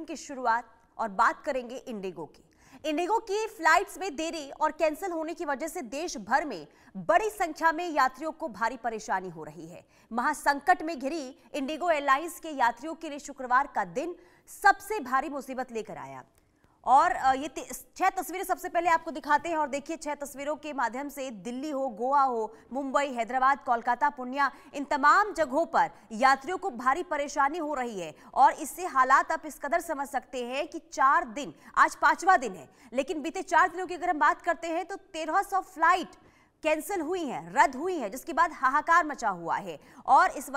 Bulletin की शुरुआत और बात करेंगे इंडिगो की। इंडिगो की फ्लाइट्स में देरी और कैंसिल होने की वजह से देश भर में बड़ी संख्या में यात्रियों को भारी परेशानी हो रही है। महासंकट में घिरी इंडिगो एयरलाइंस के यात्रियों के लिए शुक्रवार का दिन सबसे भारी मुसीबत लेकर आया। और ये 6 तस्वीरें सबसे पहले आपको दिखाते हैं और देखिए 6 तस्वीरों के माध्यम से दिल्ली हो, गोवा हो, मुंबई, हैदराबाद, कोलकाता, पुण्या, इन तमाम जगहों पर यात्रियों को भारी परेशानी हो रही है। और इससे हालात आप इस कदर समझ सकते हैं कि 4 दिन, आज 5वां दिन है, लेकिन बीते 4 दिनों की अगर हम बात करते हैं तो 1300 फ्लाइट कैंसिल हुई हैं, रद्द हुई हैं, जिसके बाद हाहाकार मचा हुआ है। और इस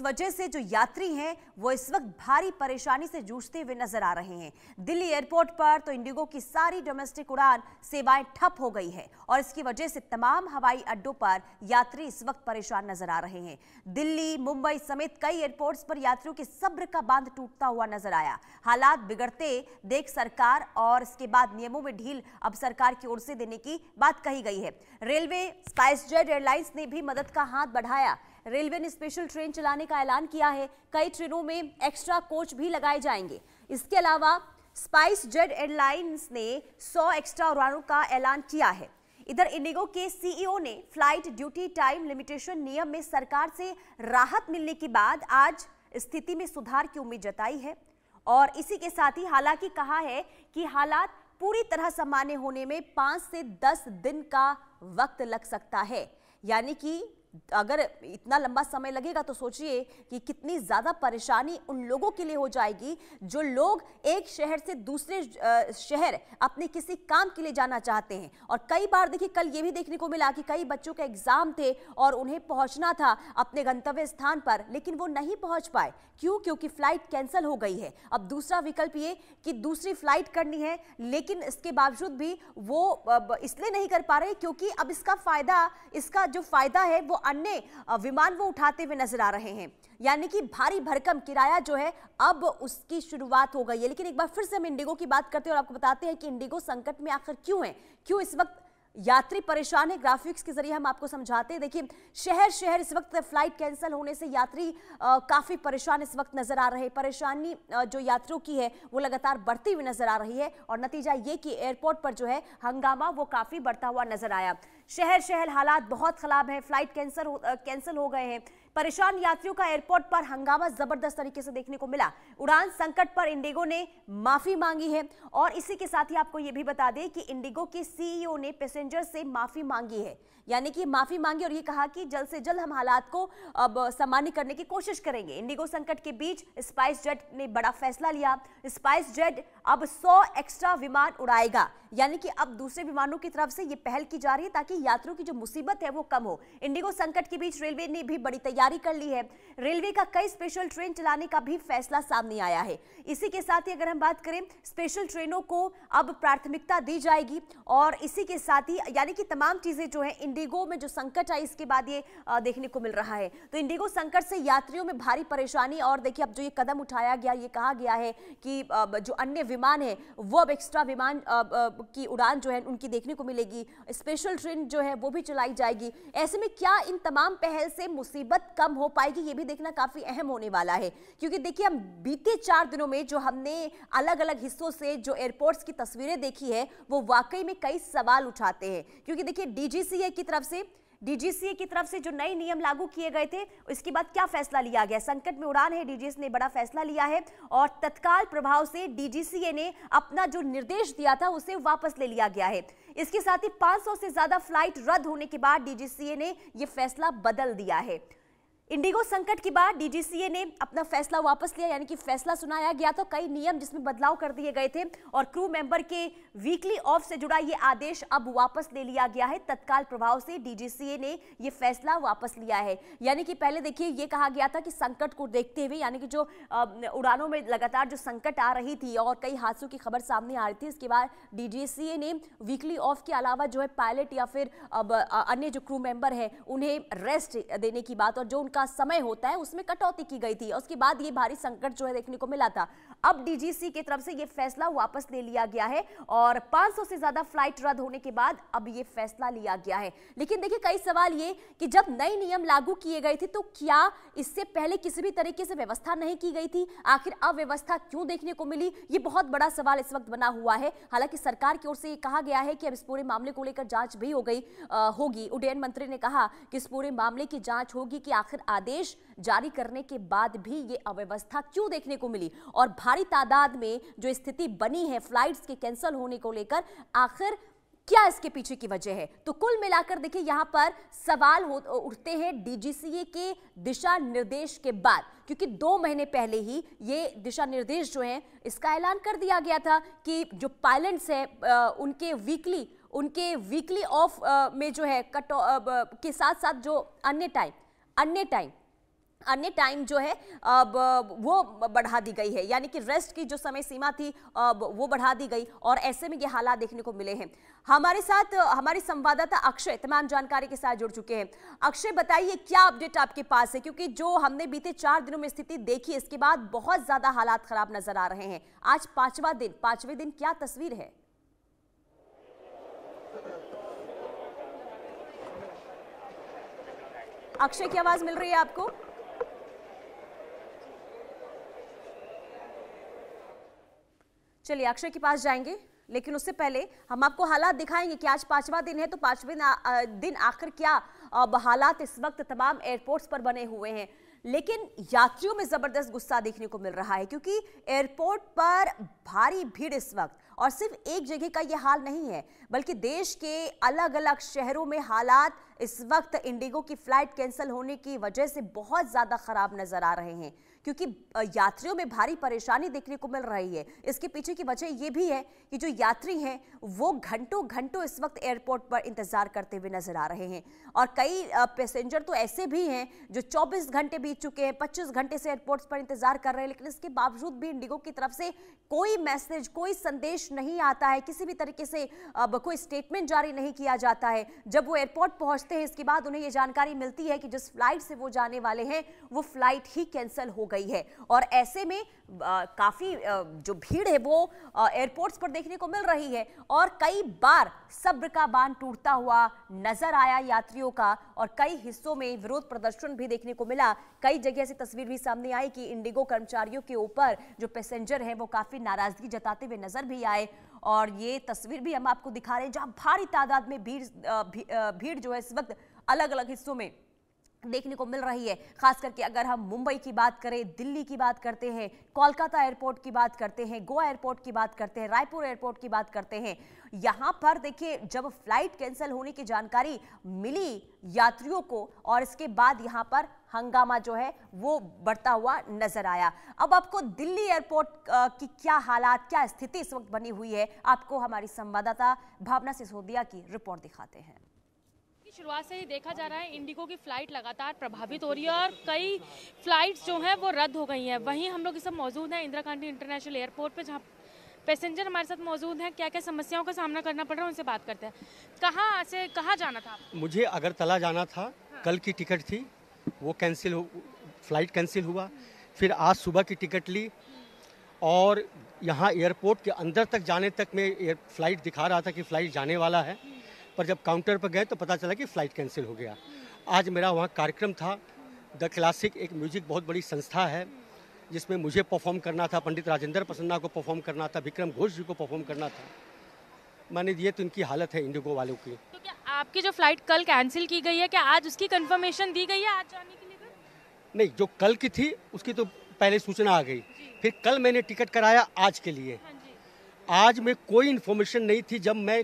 वजह से जो यात्री हैं वो इस वक्त भारी परेशानी से जूझते हुए नजर आ रहे हैं। दिल्ली एयरपोर्ट पर तो इंडिगो की सारी डोमेस्टिक उड़ान सेवाएं ठप हो गई है और इसकी वजह से तमाम हवाई अड्डों पर यात्री इस वक्त परेशान नजर आ रहे हैं। दिल्ली, मुंबई समेत कई एयरपोर्ट्स पर यात्रियों के सब्र का बांध टूटता हुआ नजर आया। हालात बिगड़ते देख सरकार और इसके बाद नियमों में ढील अब सरकार की ओर से देने की बात कही गई है। रेलवे, स्पाइसजेट एयरलाइंस ने भी मदद का हाथ बढ़ाया। रेलवे ने स्पेशल ट्रेन चलाने का ऐलान किया है। कई ट्रेनों में एक्स्ट्रा कोच भी लगाए जाएंगे। इसके अलावा स्पाइसजेट एयरलाइंस ने 100 एक्स्ट्रा उड़ानों का ऐलान किया है। इधर इंडिगो के सीईओ ने फ्लाइट ड्यूटी टाइम लिमिटेशन नियम में सरकार से राहत मिलने के बाद आज स्थिति में सुधार की उम्मीद जताई है और इसी के साथ ही हालांकि कहा है कि हालात पूरी तरह सामान्य होने में 5 से 10 दिन का वक्त लग सकता है। यानी कि अगर इतना लंबा समय लगेगा तो सोचिए कि कितनी ज्यादा परेशानी उन लोगों के लिए हो जाएगी जो लोग एक शहर से दूसरे शहर अपने किसी काम के लिए जाना चाहते हैं। और कई बार देखिए कल ये भी देखने को मिला कि कई बच्चों के एग्जाम थे और उन्हें पहुंचना था अपने गंतव्य स्थान पर, लेकिन वो नहीं पहुंच पाए। क्यों? क्योंकि फ्लाइट कैंसिल हो गई है। अब दूसरा विकल्प ये कि दूसरी फ्लाइट करनी है, लेकिन इसके बावजूद भी वो इसलिए नहीं कर पा रहे क्योंकि अब इसका जो फायदा है वो अन्य विमान वो उठाते हुए नजर आ रहे हैं। यानी कि भारी भरकम किराया जो है अब उसकी शुरुआत हो गई है। लेकिन एक बार फिर से हम इंडिगो की बात करते हैं और आपको बताते हैं कि इंडिगो संकट में आखिर क्यों है, क्यों इस वक्त यात्री परेशान है। ग्राफिक्स के जरिए हम आपको समझाते हैं। देखिए शहर शहर इस वक्त फ्लाइट कैंसिल होने से यात्री काफी परेशान इस वक्त नजर आ रहे हैं। परेशानी जो यात्रियों की है वो लगातार बढ़ती हुई नजर आ रही है और नतीजा ये कि एयरपोर्ट पर जो है हंगामा वो काफी बढ़ता हुआ नजर आया। शहर शहर हालात बहुत खराब है, फ्लाइट कैंसिल हो गए हैं। परेशान यात्रियों का एयरपोर्ट पर हंगामा जबरदस्त तरीके से देखने को मिला। उड़ान संकट पर इंडिगो ने माफी मांगी है और इसी के साथ ही आपको यह भी बता दें कि इंडिगो के सीईओ ने पैसेंजर से माफी मांगी है। यानी कि माफी मांगी और ये कहा कि जल्द से जल्द हम हालात को अब सामान्य करने की कोशिश करेंगे। इंडिगो संकट के बीच स्पाइसजेट ने बड़ा फैसला लिया। स्पाइसजेट अब 100 एक्स्ट्रा विमान उड़ाएगा। यानी कि अब दूसरे विमानों की तरफ से ये पहल की जा रही है ताकि यात्रियों की जो मुसीबत है वो कम हो। इंडिगो संकट के बीच रेलवे ने भी बड़ी तैयारी कर ली है। रेलवे का कई स्पेशल ट्रेन चलाने का भी फैसला सामने आया है। इसी के साथ ही अगर हम बात करें स्पेशल ट्रेनों को अब प्राथमिकता दी जाएगी और इसी के साथ ही यानी कि तमाम चीजें जो है इंडिगो में जो संकट आई इसके बाद ये देखने को मिल रहा है। तो इंडिगो संकट से यात्रियों में भारी परेशानी और देखिए अब जो ये कदम उठाया गया, ये कहा गया है कि जो अन्य विमान है वो अब एक्स्ट्रा विमान की उड़ान जो है उनकी देखने को मिलेगी। स्पेशल ट्रेन जो है वो भी चलाई जाएगी। ऐसे में क्या इन तमाम पहल से मुसीबत कम हो पाएगी, ये भी देखना काफी अहम होने वाला है। क्योंकि देखिए हम बीते 4 दिनों में जो हमने अलग अलग हिस्सों से जो एयरपोर्ट्स की तस्वीरें देखी है वो वाकई में कई सवाल उठाते हैं। क्योंकि देखिए डीजीसीए की तरफ से जो नए नियम लागू किए गए थे इसके बाद क्या फैसला लिया गया। संकट में उड़ान है, डीजीसीए ने बड़ा फैसला लिया है और तत्काल प्रभाव से डीजीसीए ने अपना जो निर्देश दिया था उसे वापस ले लिया गया है। इसके साथ ही 500 से ज्यादा फ्लाइट रद्द होने के बाद डीजीसीए ने यह फैसला बदल दिया है। इंडिगो संकट के बाद डीजीसीए ने अपना फैसला वापस लिया, यानी कि फैसला सुनाया गया तो कई नियम जिसमें बदलाव कर दिए गए थे और क्रू मेंबर के वीकली ऑफ से जुड़ा ये आदेश अब वापस ले लिया गया है। तत्काल प्रभाव से डीजीसीए ने ये फैसला वापस लिया है। यानी कि पहले देखिए ये कहा गया था कि संकट को देखते हुए, यानी कि जो उड़ानों में लगातार जो संकट आ रही थी और कई हादसों की खबर सामने आ रही थी, इसके बाद डीजीसीए ने वीकली ऑफ के अलावा जो है पायलट या फिर अब अन्य जो क्रू मेंबर है उन्हें रेस्ट देने की बात और जो उनका का समय होता है उसमें कटौती की गई थी। उसके बाद ये भारी संकट जो है देखने को मिला था। अब डीजीसी की तरफ से ये फैसला वापस ले लिया गया है और 500 से ज्यादा फ्लाइट रद्द होने के बाद अब ये फैसला लिया गया है। लेकिन देखिए कई सवाल ये कि जब नए नियम लागू किए गए थे तो क्या इससे पहले किसी भी तरीके से व्यवस्था नहीं की गई थी? आखिर अव्यवस्था क्यों देखने को मिली? ये बहुत बड़ा सवाल इस वक्त बना हुआ है। हालांकि सरकार की ओर से ये कहा गया है कि अब इस पूरे मामले को लेकर जांच भी होगी। उड्डयन मंत्री ने कहा कि इस पूरे मामले की जांच होगी कि आखिर आदेश जारी करने के बाद भी ये अव्यवस्था क्यों देखने को मिली और भारी तादाद में जो स्थिति बनी है फ्लाइट्स के कैंसिल होने को लेकर, आखिर क्या इसके पीछे की वजह है? तो कुल मिलाकर देखिए यहां पर सवाल उठते हैं डीजीसीए के दिशा निर्देश के बाद, क्योंकि 2 महीने पहले ही ये दिशा निर्देश जो है इसका ऐलान कर दिया गया था कि जो पायलट्स है उनके वीकली ऑफ में जो है के साथ साथ जो अन्य टाइम जो है अब वो बढ़ा दी गई है, यानी कि रेस्ट की जो समय सीमा थी वो बढ़ा दी गई और ऐसे में ये हालात देखने को मिले हैं। हमारे साथ हमारी संवाददाता अक्षय तमाम जानकारी के साथ जुड़ चुके हैं। अक्षय बताइए क्या अपडेट आपके पास है, क्योंकि जो हमने बीते 4 दिनों में स्थिति देखी इसके बाद बहुत ज्यादा हालात खराब नजर आ रहे हैं। आज 5वें दिन क्या तस्वीर है? अक्षय की आवाज मिल रही है आपको? चलिए अक्षय के पास जाएंगे, लेकिन उससे पहले हम आपको हालात दिखाएंगे कि आज 5वां दिन है तो 5वें दिन आखिर क्या हालात इस वक्त तमाम एयरपोर्ट्स पर बने हुए हैं। लेकिन यात्रियों में जबरदस्त गुस्सा देखने को मिल रहा है क्योंकि एयरपोर्ट पर भारी भीड़ इस वक्त, और सिर्फ एक जगह का यह हाल नहीं है बल्कि देश के अलग अलग शहरों में हालात इस वक्त इंडिगो की फ्लाइट कैंसिल होने की वजह से बहुत ज्यादा खराब नजर आ रहे हैं, क्योंकि यात्रियों में भारी परेशानी देखने को मिल रही है। इसके पीछे की वजह यह भी है कि जो यात्री हैं वो घंटों इस वक्त एयरपोर्ट पर इंतजार करते हुए नजर आ रहे हैं और कई पैसेंजर तो ऐसे भी हैं जो 24 घंटे बीत चुके हैं, 25 घंटे से एयरपोर्ट पर इंतजार कर रहे हैं, लेकिन इसके बावजूद भी इंडिगो की तरफ से कोई मैसेज, कोई संदेश नहीं आता है, किसी भी तरीके से कोई स्टेटमेंट जारी नहीं किया जाता है। जब वो एयरपोर्ट पहुंचते हैं इसके बाद उन्हें यह जानकारी मिलती है कि जिस फ्लाइट से वो जाने वाले हैं वो फ्लाइट ही कैंसिल हो गई है और ऐसे में काफी जो भीड़ है वो एयरपोर्ट्स पर देखने को मिल रही है और कई बार सब्र का बांध टूटता हुआ नजर आया यात्रियों का और कई हिस्सों में विरोध प्रदर्शन भी देखने को मिला। कई जगह से तस्वीर भी सामने आई कि इंडिगो कर्मचारियों के ऊपर जो पैसेंजर है वो काफी नाराजगी जताते हुए नजर भी आए और ये तस्वीर भी हम आपको दिखा रहे हैं जहां भारी तादाद में भीड़ जो है इस वक्त अलग अलग हिस्सों में देखने को मिल रही है। खास करके अगर हम मुंबई की बात करें, दिल्ली की बात करते हैं, कोलकाता एयरपोर्ट की बात करते हैं, गोवा एयरपोर्ट की बात करते हैं, रायपुर एयरपोर्ट की बात करते हैं, यहां पर देखिए जब फ्लाइट कैंसिल होने की जानकारी मिली यात्रियों को और इसके बाद यहां पर हंगामा जो है वो बढ़ता हुआ नजर आया। अब आपको दिल्ली एयरपोर्ट की क्या हालात, क्या स्थिति इस वक्त बनी हुई है, आपको हमारी संवाददाता भावना सिसोदिया की रिपोर्ट दिखाते हैं। शुरुआत से ही देखा जा रहा है इंडिगो की फ्लाइट लगातार प्रभावित हो रही है और कई फ्लाइट्स जो हैं वो रद्द हो गई हैं। वहीं हम लोग इस सब मौजूद हैं इंदिरा गांधी इंटरनेशनल एयरपोर्ट पे जहां पैसेंजर हमारे साथ मौजूद हैं। क्या क्या समस्याओं का सामना करना पड़ रहा है उनसे बात करते हैं। कहाँ से कहाँ जाना था? मुझे अगरतला जाना था। कल की टिकट थी वो फ्लाइट कैंसिल हुआ। फिर आज सुबह की टिकट ली और यहाँ एयरपोर्ट के अंदर तक जाने तक में फ्लाइट दिखा रहा था कि फ्लाइट जाने वाला है, पर जब काउंटर पर गए तो पता चला कि फ़्लाइट कैंसिल हो गया। आज मेरा वहाँ कार्यक्रम था। द क्लासिक एक म्यूजिक बहुत बड़ी संस्था है जिसमें मुझे परफॉर्म करना था, पंडित राजेंद्र प्रसन्ना को परफॉर्म करना था, विक्रम घोष जी को परफॉर्म करना था। मैंने दिए तो इनकी हालत है इंडिगो वालों की। तो क्या आपकी जो फ्लाइट कल कैंसिल की गई है, क्या आज उसकी कंफर्मेशन दी गई है आज जाने के लिए? नहीं, जो कल की थी उसकी तो पहले सूचना आ गई, फिर कल मैंने टिकट कराया आज के लिए। आज में कोई इन्फॉर्मेशन नहीं थी। जब मैं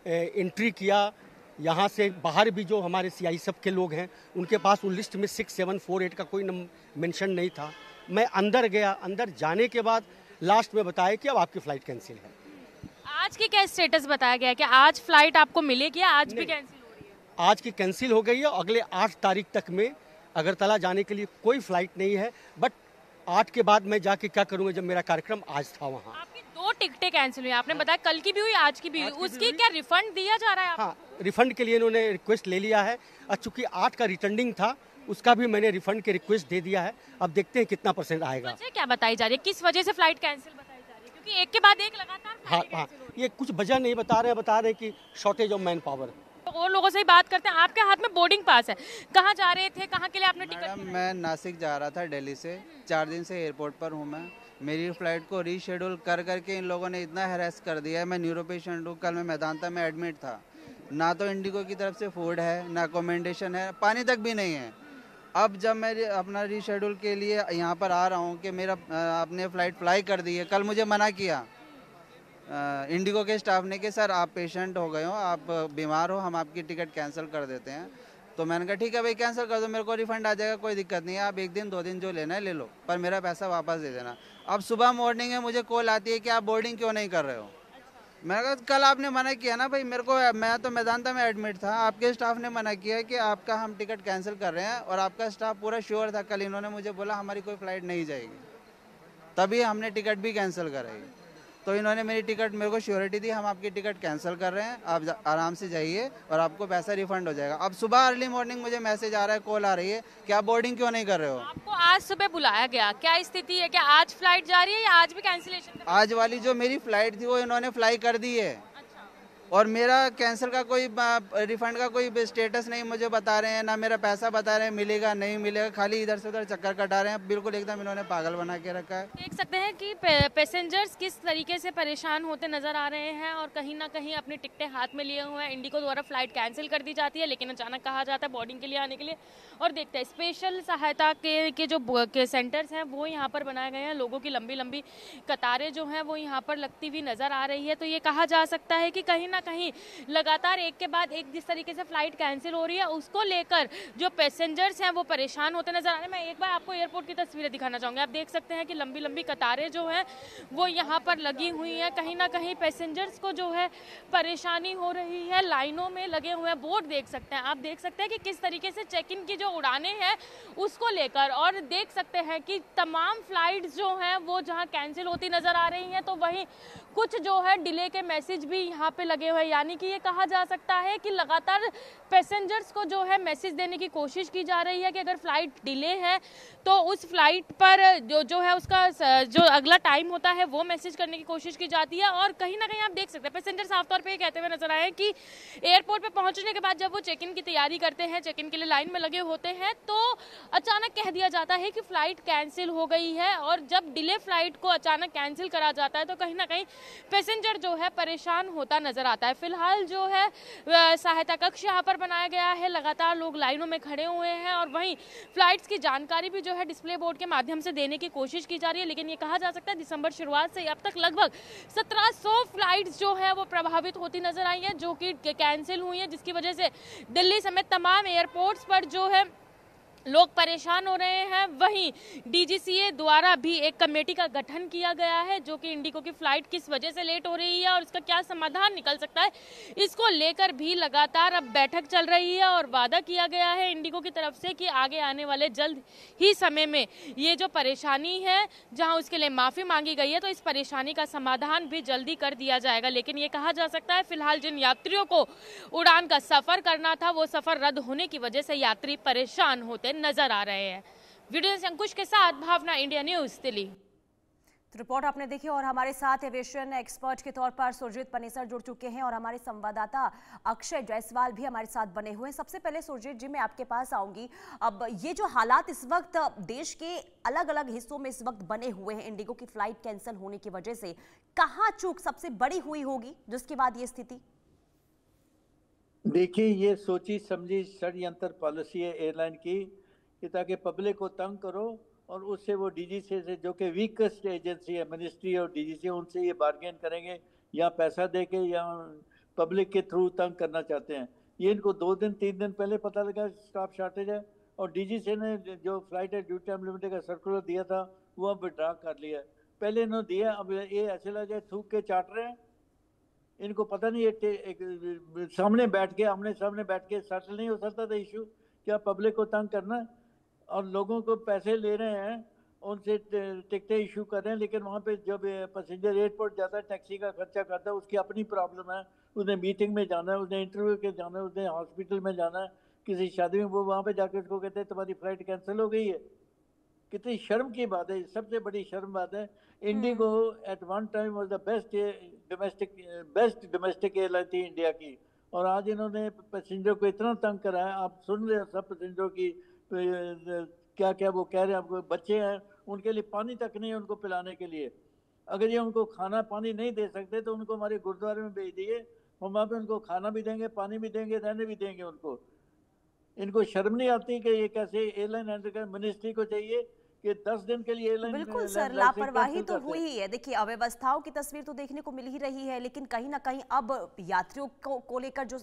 एंट्री किया यहाँ से बाहर भी जो हमारे CI सब के लोग हैं उनके पास उन लिस्ट में 6748 का कोई मेंशन नहीं था। मैं अंदर गया, अंदर जाने के बाद लास्ट में बताया कि अब आपकी फ़्लाइट कैंसिल है। आज की क्या स्टेटस बताया गया कि आज फ्लाइट आपको मिलेगी, आज भी कैंसिल हो रही है? आज की कैंसिल हो गई है। अगले 8 तारीख तक में अगरतला जाने के लिए कोई फ्लाइट नहीं है। बट 8 के बाद मैं जाके क्या करूँगा जब मेरा कार्यक्रम आज था वहाँ। आपकी 2 टिकटें कैंसिल हुई, आपने बताया कल की भी हुई, आज की भी हुई, उसकी क्या रिफंड दिया जा रहा है आपको? हाँ, रिफंड के लिए इन्होंने रिक्वेस्ट ले लिया है और चूंकि 8 का रिटर्निंग था उसका भी मैंने रिफंड की रिक्वेस्ट दे दिया है। अब देखते हैं कितना % आएगा। वजह क्या बताई जा रही है, किस वजह से फ्लाइट कैंसिल बताई जा रही है, क्योंकि एक के बाद एक लगातार हाँ फ्लाइटें हाँ, कैंसिल हो रही ये कुछ वजह नहीं बता रहे कि शॉर्टेज ऑफ मैन पावर। हैं। तो और लोगों से ही बात करते हैं। आपके हाथ में बोर्डिंग पास है, कहाँ जा रहे थे, कहाँ के लिए आपने टिकट? मैडम मैं नासिक जा रहा था दिल्ली से, 4 दिन से एयरपोर्ट पर हूँ मैं। मेरी फ्लाइट को रीशेड्यूल कर करके इन लोगों ने इतना हैरेस कर दिया है। मैं न्यूरो पेशेंट हूँ, कल मैं मैदानता में एडमिट था। ना तो इंडिगो की तरफ से फूड है, ना अकोमोडेशन है, पानी तक भी नहीं है। अब जब मैं अपना रीशेड्यूल के लिए यहाँ पर आ रहा हूँ कि मेरा अपने फ़्लाइट फ्लाई कर दी है, कल मुझे मना किया इंडिगो के स्टाफ ने कि सर आप पेशेंट हो गए हो, आप बीमार हो, हम आपकी टिकट कैंसिल कर देते हैं। तो मैंने कहा ठीक है भाई कैंसिल कर दो, मेरे को रिफंड आ जाएगा, कोई दिक्कत नहीं है, आप 1 दिन 2 दिन जो लेना है ले लो, पर मेरा पैसा वापस दे देना। अब सुबह मॉर्निंग में मुझे कॉल आती है कि आप बोर्डिंग क्यों नहीं कर रहे हो। मैंने कहा कल आपने मना किया ना भाई, मेरे को, मैं तो मैदानता में एडमिट था, आपके स्टाफ ने मना किया कि आपका हम टिकट कैंसिल कर रहे हैं, और आपका स्टाफ पूरा श्योर था। कल इन्होंने मुझे बोला हमारी कोई फ़्लाइट नहीं जाएगी, तभी हमने टिकट भी कैंसिल कराई। तो इन्होंने मेरी टिकट, मेरे को श्योरिटी दी, हम आपकी टिकट कैंसिल कर रहे हैं, आप आराम से जाइए और आपको पैसा रिफंड हो जाएगा। अब सुबह अर्ली मॉर्निंग मुझे मैसेज आ रहा है, कॉल आ रही है कि आप बोर्डिंग क्यों नहीं कर रहे हो। आपको आज सुबह बुलाया गया, क्या स्थिति है, क्या आज फ्लाइट जा रही है या आज भी कैंसिलेशन? आज वाली जो मेरी फ़्लाइट थी वो इन्होंने फ्लाई कर दी है, और मेरा कैंसिल का कोई रिफंड का कोई स्टेटस नहीं मुझे बता रहे हैं, ना मेरा पैसा बता रहे हैं मिलेगा नहीं मिलेगा, खाली इधर से उधर चक्कर कटा रहे हैं। बिल्कुल एकदम इन्होंने पागल बना के रखा है। देख सकते हैं कि पैसेंजर्स किस तरीके से परेशान होते नजर आ रहे हैं और कहीं ना कहीं अपनी टिकटें हाथ में लिए हुए हैं। इंडिगो द्वारा फ्लाइट कैंसिल कर दी जाती है, लेकिन अचानक कहा जाता है बोर्डिंग के लिए आने के लिए। और देखते हैं स्पेशल सहायता के जो सेंटर्स हैं वो यहाँ पर बनाए गए हैं। लोगों की लंबी लंबी कतारें जो हैं वो यहाँ पर लगती हुई नजर आ रही है। तो ये कहा जा सकता है कि कहीं ना कहीं लगातार एक के बाद एक जिस तरीके से फ्लाइट कैंसिल हो रही है उसको लेकर जो पैसेंजर्स हैं वो परेशान होते नजर आ रहे हैं। मैं एक बार आपको एयरपोर्ट की तस्वीरें दिखाना चाहूँगी। आप देख सकते हैं कि लंबी लंबी कतारें जो हैं वो यहाँ पर लगी हुई हैं। कहीं ना कहीं पैसेंजर्स को जो है परेशानी हो रही है। लाइनों में लगे हुए बोर्ड देख सकते हैं। आप देख सकते हैं कि किस तरीके से चेक इन की जो उड़ानें हैं उसको लेकर, और देख सकते हैं कि तमाम फ्लाइट्स जो हैं वो जहाँ कैंसिल होती नजर आ रही हैं तो वहीं कुछ जो है डिले के मैसेज भी यहाँ पे लगे हुए हैं। यानी कि ये कहा जा सकता है कि लगातार पैसेंजर्स को जो है मैसेज देने की कोशिश की जा रही है कि अगर फ्लाइट डिले है तो उस फ्लाइट पर जो है उसका जो अगला टाइम होता है वो मैसेज करने की कोशिश की जाती है। और कहीं ना कहीं आप देख सकते हैं पैसेंजर साफ तौर पे कहते हुए नजर आए कि एयरपोर्ट पे पहुंचने के बाद जब वो चेक इन की तैयारी करते हैं, चेक इन के लिए लाइन में लगे होते हैं, तो अचानक कह दिया जाता है कि फ्लाइट कैंसिल हो गई है। और जब डिले फ्लाइट को अचानक कैंसिल करा जाता है तो कहीं ना कहीं पैसेंजर जो है परेशान होता नजर आता है। फिलहाल जो है सहायता कक्ष यहाँ पर बनाया गया है, लगातार लोग लाइनों में खड़े हुए हैं और वहीं फ्लाइट्स की जानकारी भी जो है डिस्प्ले बोर्ड के माध्यम से देने की कोशिश की जा रही है। लेकिन ये कहा जा सकता है दिसंबर शुरुआत से अब तक लगभग 1700 फ्लाइट्स जो है वो प्रभावित होती नजर आई हैं, जो कि कैंसिल हुई हैं, जिसकी वजह से दिल्ली समेत तमाम एयरपोर्ट्स पर जो है लोग परेशान हो रहे हैं। वहीं डीजीसीए द्वारा भी एक कमेटी का गठन किया गया है जो कि इंडिगो की फ्लाइट किस वजह से लेट हो रही है और इसका क्या समाधान निकल सकता है इसको लेकर भी लगातार अब बैठक चल रही है। और वादा किया गया है इंडिगो की तरफ से कि आगे आने वाले जल्द ही समय में ये जो परेशानी है जहां उसके लिए माफ़ी मांगी गई है तो इस परेशानी का समाधान भी जल्दी कर दिया जाएगा। लेकिन ये कहा जा सकता है फिलहाल जिन यात्रियों को उड़ान का सफ़र करना था वो सफ़र रद्द होने की वजह से यात्री परेशान होते नजर आ रहे हैं। वीडियो से अंकुश के साथ भावना, इंडिया न्यूज दिल्ली। तो रिपोर्ट आपने देखी और हमारे साथ एविएशन एक्सपर्ट के तौर पर सुरजीत पनेसर जुड़ चुके हैं और हमारे संवाददाता अक्षय जायसवाल भी हमारे साथ बने हुए हैं। सबसे पहले सुरजीत जी मैं आपके पास आऊंगी। अब ये जो हालात इस वक्त देश के अलग अलग हिस्सों में इस वक्त बने हुए हैं इंडिगो की फ्लाइट कैंसिल होने की वजह से, कहाँ चूक सबसे बड़ी हुई होगी जिसके बाद ये स्थिति? देखिए ये सोची समझी षड्यंत्र पॉलिसी है एयरलाइन की कि ताकि पब्लिक को तंग करो और उससे वो डीजीसी से जो कि वीकेस्ट एजेंसी है मिनिस्ट्री और डीजीसी उनसे ये बार्गेन करेंगे या पैसा दे के या पब्लिक के थ्रू तंग करना चाहते हैं। ये इनको 2 दिन 3 दिन पहले पता लगा स्टाफ शॉर्टेज है और डीजीसी ने जो फ्लाइट है ड्यूटी टाइम लिमिटेड का सर्कुलर दिया था वो अब विड्रॉ कर लिया है। पहले इन्होंने दिया, अब ये ऐसे लगे थूक के चाट रहे हैं। इनको पता नहीं है सामने बैठ के आमने सामने बैठ के सेटल नहीं हो सकता था इशू, क्या पब्लिक को तंग करना और लोगों को पैसे ले रहे हैं उनसे टिकटें इशू कर रहे हैं। लेकिन वहाँ पे जब पैसेंजर एयरपोर्ट जाता है टैक्सी का खर्चा करता है, उसकी अपनी प्रॉब्लम है, उसने मीटिंग में जाना है, उसने इंटरव्यू के जाना है, उसने हॉस्पिटल में जाना है, किसी शादी में वो वहाँ पे जाकर उसको कहते हैं तुम्हारी फ्लाइट कैंसिल हो गई है। कितनी शर्म की बात है, सबसे बड़ी शर्म बात है। IndiGo at one time was the best domestic airline थी इंडिया की, और आज इन्होंने पैसेंजर को इतना तंग करा है। आप सुन रहे हैं सब पैसेंजरों की क्या क्या वो कह रहे हैं। आपको बच्चे हैं, उनके लिए पानी तक नहीं है उनको पिलाने के लिए। अगर ये उनको खाना पानी नहीं दे सकते तो उनको हमारे गुरुद्वारे में भेज दिए, हम वहाँ पे उनको खाना भी देंगे, पानी भी देंगे, रहने भी देंगे उनको। इनको शर्म नहीं आती कि ये कैसे एयरलाइन हैंडल कर। मिनिस्ट्री को चाहिए कि 10 दिन के लिए एयरलाइन बिल्कुल सर, लापरवाही तो हुई है। देखिए, अव्यवस्थाओं की तस्वीर तो देखने को मिल ही रही है, लेकिन कहीं ना कहीं अब यात्रियों को लेकर जो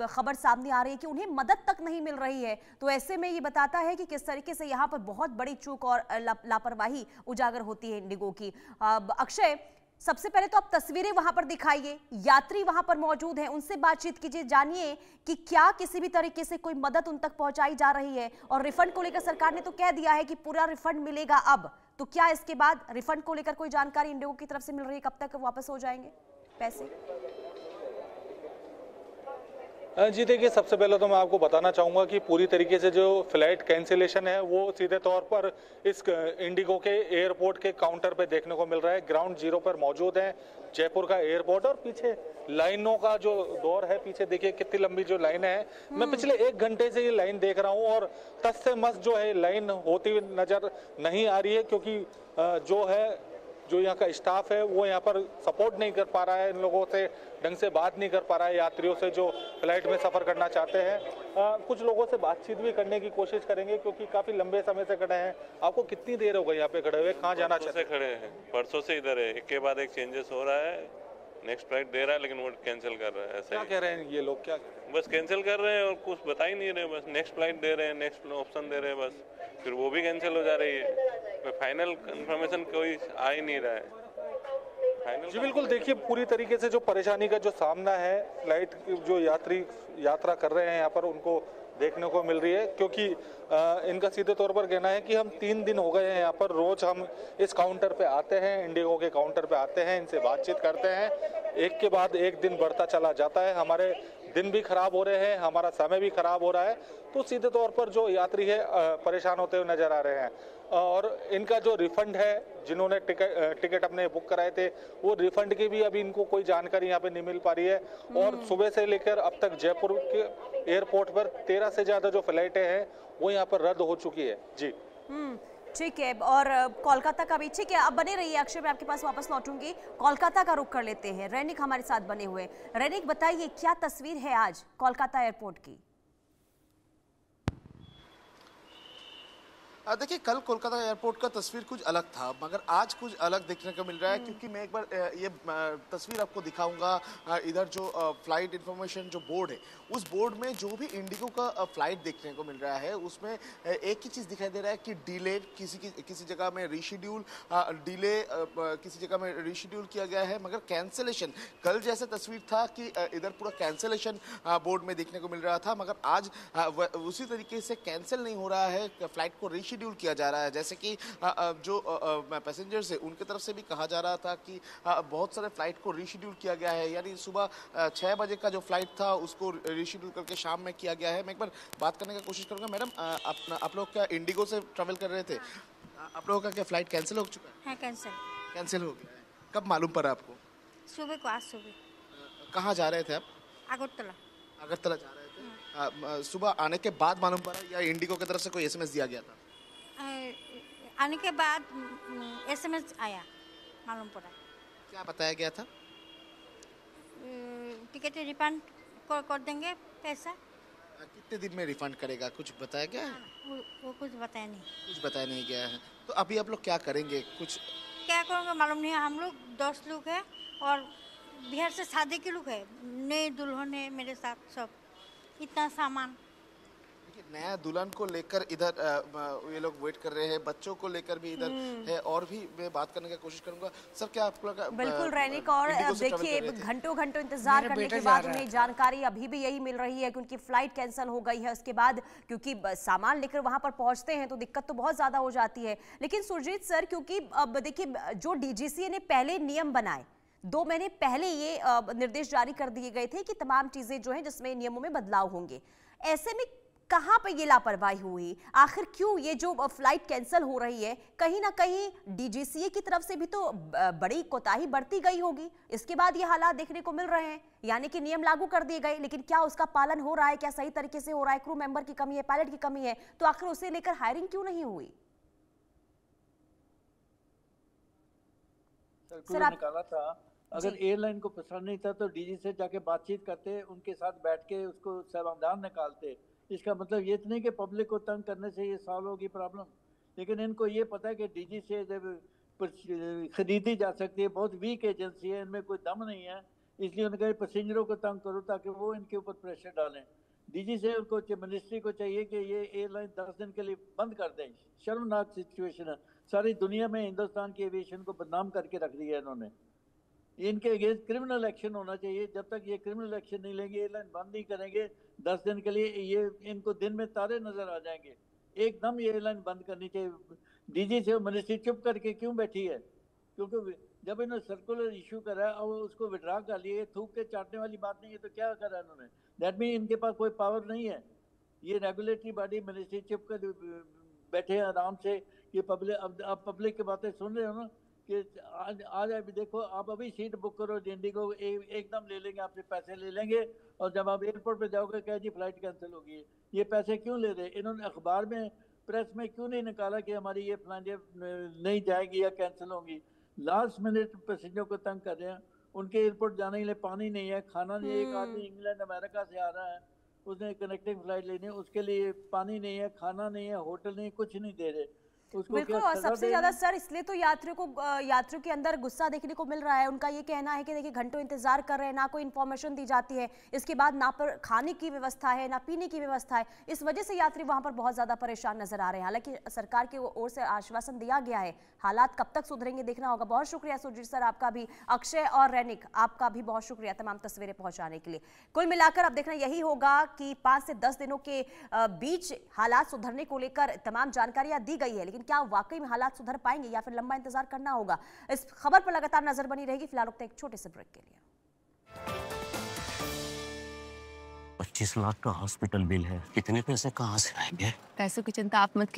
खबर सामने आ रही है कि उन्हें मदद तक नहीं मिल रही है, तो ऐसे में ये बताता है कि किस तरीके से यहाँ पर बहुत बड़ी चूक और लापरवाही उजागर होती है इंडिगो की। अक्षय, सबसे पहले तो आप तस्वीरें वहां पर दिखाइए, यात्री वहां पर मौजूद हैं, उनसे बातचीत कीजिए, जानिए कि क्या किसी भी तरीके से कोई मदद उन तक पहुंचाई जा रही है। और रिफंड को लेकर सरकार ने तो कह दिया है कि पूरा रिफंड मिलेगा अब, तो क्या इसके बाद रिफंड को लेकर कोई जानकारी इंडिगो की तरफ से मिल रही है? कब तक वापस हो जाएंगे पैसे? जी देखिए, सबसे पहले तो मैं आपको बताना चाहूँगा कि पूरी तरीके से जो फ्लाइट कैंसिलेशन है वो सीधे तौर पर इस इंडिगो के एयरपोर्ट के काउंटर पे देखने को मिल रहा है। ग्राउंड जीरो पर मौजूद है जयपुर का एयरपोर्ट, और पीछे लाइनों का जो दौर है, पीछे देखिए कितनी लंबी जो लाइन है। मैं पिछले 1 घंटे से ये लाइन देख रहा हूँ और तस से मस जो है लाइन होती हुई नजर नहीं आ रही है, क्योंकि जो यहाँ का स्टाफ है वो यहाँ पर सपोर्ट नहीं कर पा रहा है, इन लोगों से ढंग से बात नहीं कर पा रहा है, यात्रियों से जो फ्लाइट में सफ़र करना चाहते हैं। कुछ लोगों से बातचीत भी करने की कोशिश करेंगे, क्योंकि काफ़ी लंबे समय से खड़े हैं। आपको कितनी देर हो गई यहाँ पे खड़े हुए, कहाँ जाना चाहते हैं? खड़े हैं, परसों से इधर है, एक के बाद एक चेंजेस हो रहा है। नेक्स्ट फ्लाइट दे रहा है लेकिन वो कैंसिल कर रहा है। ऐसा क्या कह रहे हैं ये लोग, क्या कह रहे हैं? बस कैंसिल कर रहे हैं और कुछ बता ही नहीं रहे, बस नेक्स्ट फ्लाइट दे रहे हैं, नेक्स्ट ऑप्शन दे रहे हैं, बस फिर वो भी कैंसिल हो जा रही है। फाइनल इन्फॉर्मेशन कोई आ ही नहीं रहा है। जी बिल्कुल, देखिए पूरी तरीके से जो परेशानी का जो सामना है फ्लाइट जो यात्री यात्रा कर रहे हैं यहाँ पर उनको देखने को मिल रही है, क्योंकि इनका सीधे तौर पर कहना है कि हम 3 दिन हो गए हैं यहाँ पर, रोज हम इस काउंटर पे आते हैं, इंडिगो के काउंटर पे आते हैं, इनसे बातचीत करते हैं, एक के बाद एक दिन बढ़ता चला जाता है, हमारे दिन भी खराब हो रहे हैं, हमारा समय भी खराब हो रहा है। तो सीधे तौर पर जो यात्री है परेशान होते हुए नजर आ रहे हैं। और इनका जो रिफंड है, जिन्होंने टिकट अपने बुक कराए थे, वो रिफंड की भी अभी इनको कोई जानकारी यहाँ पे नहीं मिल पा रही है। और सुबह से लेकर अब तक जयपुर के एयरपोर्ट पर 13 से ज्यादा जो फ्लाइटें हैं वो यहाँ पर रद्द हो चुकी है। जी ठीक है, और कोलकाता का भी ठीक है। अब बने रहिए अक्षय, मैं आपके पास वापस लौटूंगी। कोलकाता का रुख कर लेते हैं, रैनिक हमारे साथ बने हुए। रैनिक, बताइए क्या तस्वीर है आज कोलकाता एयरपोर्ट की? देखिए, कल कोलकाता एयरपोर्ट का तस्वीर कुछ अलग था, मगर आज कुछ अलग देखने को मिल रहा है, क्योंकि मैं एक बार ये तस्वीर आपको दिखाऊंगा। इधर जो फ्लाइट इंफॉर्मेशन जो बोर्ड है, उस बोर्ड में जो भी इंडिगो का फ्लाइट देखने को मिल रहा है, उसमें एक ही चीज़ दिखाई दे रहा है कि डिले, किसी जगह में रीशेड्यूल, डिले किसी जगह में रीशेड्यूल किया गया है, मगर कैंसिलेशन कल जैसे तस्वीर था कि इधर पूरा कैंसिलेशन बोर्ड में देखने को मिल रहा था, मगर आज उसी तरीके से कैंसिल नहीं हो रहा है, फ्लाइट को रीशेड्यूल किया जा रहा है। जैसे कि जो पैसेंजर्स है उनके तरफ से भी कहा जा रहा था कि बहुत सारे फ्लाइट को रीशेड्यूल किया गया है, यानी सुबह 6 बजे का जो फ्लाइट था उसको रीशेड्यूल करके शाम में किया गया है। मैं एक बार बात करने की कोशिश करूंगा। मैडम, आप लोग क्या इंडिगो से ट्रैवल कर रहे थे? आप लोगों का क्या फ्लाइट कैंसिल हो चुका है? हाँ, कैंसिल हो गया है। कब मालूम पड़ा आपको? सुबह को, आज सुबह। कहाँ जा रहे थे आप? अगरतला जा रहे थे। सुबह आने के बाद मालूम पड़ा या इंडिगो की तरफ से कोई एसएमएस दिया गया था? आने के बाद एसएमएस आया, मालूम पड़ा। क्या बताया गया था? टिकट रिफंड कर देंगे पैसा। कितने दिन में रिफंड करेगा, कुछ बताया गया है? वो कुछ बताया नहीं। कुछ बताया नहीं गया है। तो अभी आप लोग क्या करेंगे? कुछ क्या करेंगे मालूम नहीं। हम लोग 10 लोग हैं और बिहार से शादी के लोग हैं, नए दुल्हन है मेरे साथ, सब इतना सामान। नया दुल्हन को लेकर इधर ये लोग वेट कर रहे हैं, बच्चों को लेकर भी इधर है, और भी मैं बात करने की कोशिश करूंगा। सर, क्या आप लोग बिल्कुल रैनिक, और देखिए घंटों इंतजार करने के बाद उन्हें जानकारी अभी भी यही मिल रही है कि उनकी फ्लाइट कैंसिल हो गई है। उसके बाद क्योंकि सामान लेकर वहां पर पहुंचते हैं तो दिक्कत तो बहुत ज्यादा हो जाती है। लेकिन सुरजीत सर, क्योंकि अब देखिए जो डीजीसीए ने पहले नियम बनाए, 2 महीने पहले ये निर्देश जारी कर दिए गए थे कि तमाम चीजें जो हैं जिसमें नियमों में बदलाव होंगे, ऐसे में कहां पे ये लापरवाही हुई? आखिर क्यों ये जो फ्लाइट कैंसिल हो रही है, कहीं ना कहीं डीजीसीए की तरफ से भी तो बड़ी कोताही बरती गई होगी, इसके बाद ये हालात देखने को मिल रहे हैं। यानी कि नियम लागू कर दिए गए, लेकिन क्या उसका पालन हो रहा है, क्या सही तरीके से हो रहा है? क्रू मेंबर की कमी है, पायलट की कमी है, तो आखिर उसे लेकर हायरिंग क्यों नहीं हुई? सर आप निकाला था, अगर एयरलाइन को पसंद नहीं था तो डीजी से जाके बातचीत करते, उनके साथ बैठ के उसको समाधान निकालते। इसका मतलब ये तो नहीं कि पब्लिक को तंग करने से ये सॉल्व होगी प्रॉब्लम, लेकिन इनको ये पता है कि डीजी से जब खरीदी जा सकती है, बहुत वीक एजेंसी है, इनमें कोई दम नहीं है, इसलिए उन्होंने कहा पैसेंजरों को तंग करो ताकि वो इनके ऊपर प्रेशर डालें। डीजी से उनको मिनिस्ट्री को चाहिए कि ये एयरलाइन 10 दिन के लिए बंद कर दें। शर्मनाक सिचुएशन है, सारी दुनिया में हिंदुस्तान की एविएशन को बदनाम करके रख दिया है इन्होंने। इनके अगेंस्ट क्रिमिनल एक्शन होना चाहिए, जब तक ये क्रिमिनल एक्शन नहीं लेंगे, एयरलाइन बंद नहीं करेंगे 10 दिन के लिए, ये इनको दिन में तारे नजर आ जाएंगे। एकदम ये एयरलाइन बंद करनी चाहिए। डीजी से मिनिस्ट्री चुप करके क्यों बैठी है? क्योंकि जब इन्होंने सर्कुलर इशू करा और उसको विड्रा कर लिए, थूक के चाटने वाली बात नहीं है, तो क्या करा इन्होंने? दैट मीन इनके पास कोई पावर नहीं है। ये रेगुलेटरी बॉडी मिनिस्ट्री चुप कर बैठे आराम से, ये पब्लिक, अब पब्लिक की बातें सुन रहे हो ना कि आज अभी देखो, आप अभी सीट बुक करो इंडिगो, एकदम ले लेंगे आपसे, पैसे ले लेंगे, और जब आप एयरपोर्ट पे जाओगे कह जी फ्लाइट कैंसिल होगी। ये पैसे क्यों ले रहे? इन्होंने अखबार में, प्रेस में क्यों नहीं निकाला कि हमारी ये फ्लाइट नहीं जाएगी या कैंसिल होगी? लास्ट मिनट पैसेंजर को तंग कर रहे हैं। उनके एयरपोर्ट जाने के लिए पानी नहीं है, खाना नहीं है। एक आदमी इंग्लैंड अमेरिका से आ रहा है, उसने कनेक्टिंग फ्लाइट लेनी है, उसके लिए पानी नहीं है, खाना नहीं है, होटल नहीं, कुछ नहीं दे रहे। बिल्कुल, और सबसे ज्यादा सर इसलिए तो यात्रियों के अंदर गुस्सा देखने को मिल रहा है। उनका ये कहना है कि देखिए घंटों इंतजार कर रहे हैं, ना कोई इन्फॉर्मेशन दी जाती है, इसके बाद ना पर खाने की व्यवस्था है, ना पीने की व्यवस्था है। इस वजह से यात्री वहां पर बहुत ज्यादा परेशान नजर आ रहे हैं। हालांकि सरकार की ओर से आश्वासन दिया गया है, हालात कब तक सुधरेंगे देखना होगा। बहुत शुक्रिया सुरजीत सर आपका भी, अक्षय और रैनिक आपका भी बहुत शुक्रिया तमाम तस्वीरें पहुंचाने के लिए। कुल मिलाकर अब देखना यही होगा कि 5 से 10 दिनों के बीच हालात सुधरने को लेकर तमाम जानकारियां दी गई है, लेकिन क्या वाकई में हालात सुधर पाएंगे या फिर लंबा इंतजार करना होगा? इस खबर पर लगातार नजर बनी रहेगी। फिलहाल रुकते हैं एक छोटे से ब्रेक के लिए। 25 लाख का हॉस्पिटल बिल है, इतने पैसे कहां से आएंगे? पैसों की चिंता आप मत